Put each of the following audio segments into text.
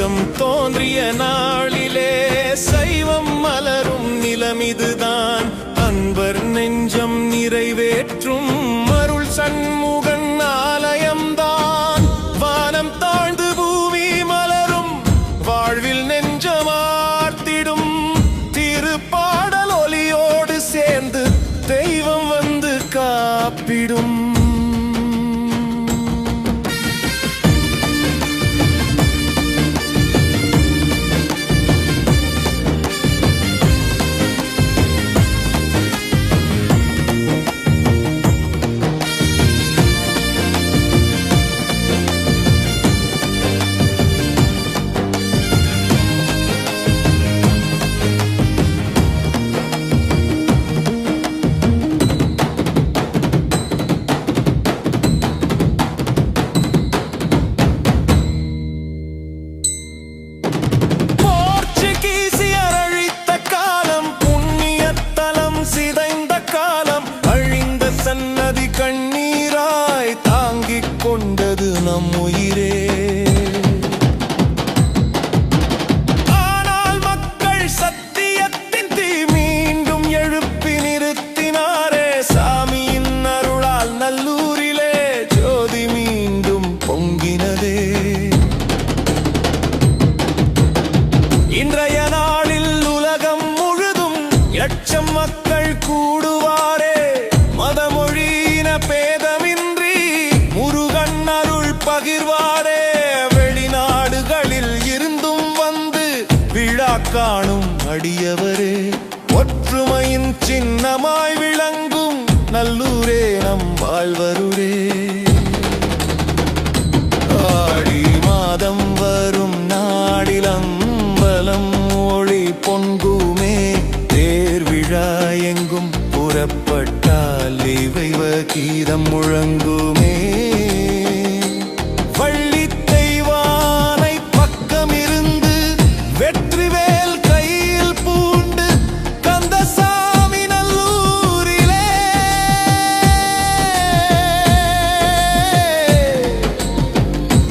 உலகம் தோன்றிய நாளிலே சைவம் மலரும் நிலம் இதுதான். அன்பர் நெஞ்சம் நிறைவேற்றும் அருள் சண்முகன் ஆலயம்தான். வானம் தாழ்ந்து பூமி மலரும் வாழ்வில் நெஞ்சமார்த்திடும் திருப்பாடல் ஒலியோடு சேர்ந்து தெய்வம் வந்து காப்பிடும். சன்னதி கண்ணீராய் தாங்கிக் கொண்டது நம் உயிரே. ஆனால் மக்கள் சத்தியத்தின் தீ மீண்டும் எழுப்பி நிறுத்தினாரே. சாமியின் அருளால் நல்லூரிலே ஜோதி மீண்டும் பொங்கினதே. இன்றைய நாளில் உலகம் முழுதும் லட்சம் மக்கள் கூடுவாரே. மதமொழியின பேதமின்றி முருகன் அருள் பகிர்வாரே. வெளிநாடுகளில் இருந்தும் வந்து விழா காணும் அடியவரே. ஒற்றுமையின் சின்னமாய் விளங்கும் நல்லூரே நம் வாழ்வருளே. ஆடி மாதம் வரும் நாடில் அம்பலம் ஒளி பொங்குமே. தேர் விழா எங்கும் புறப்பட்டால் இவைவ கீதம் முழங்குமே. வள்ளி தெய்வானை பக்கமிருந்து வெற்றிவேல் கையில் பூண்டு கந்தசாமி நல்லூரிலே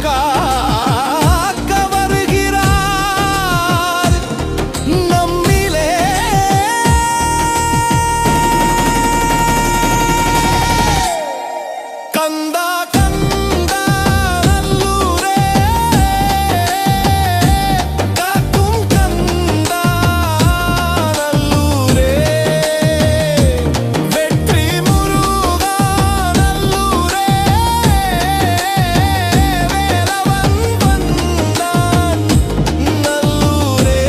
காக்க வருகிறார் நம்மிலே. கந்தா கந்தா நல்லூரே காக்கும் கந்தா நல்லூரே. வெற்றி முருகா நல்லூரே வேலவன் வந்தான் நல்லூரே.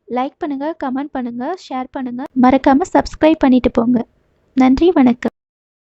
லைக் பண்ணுங்க, கமெண்ட் பண்ணுங்க, ஷேர் பண்ணுங்க, மறக்காம சப்ஸ்கிரைப் பண்ணிட்டு போங்க. நன்றி, வணக்கம்.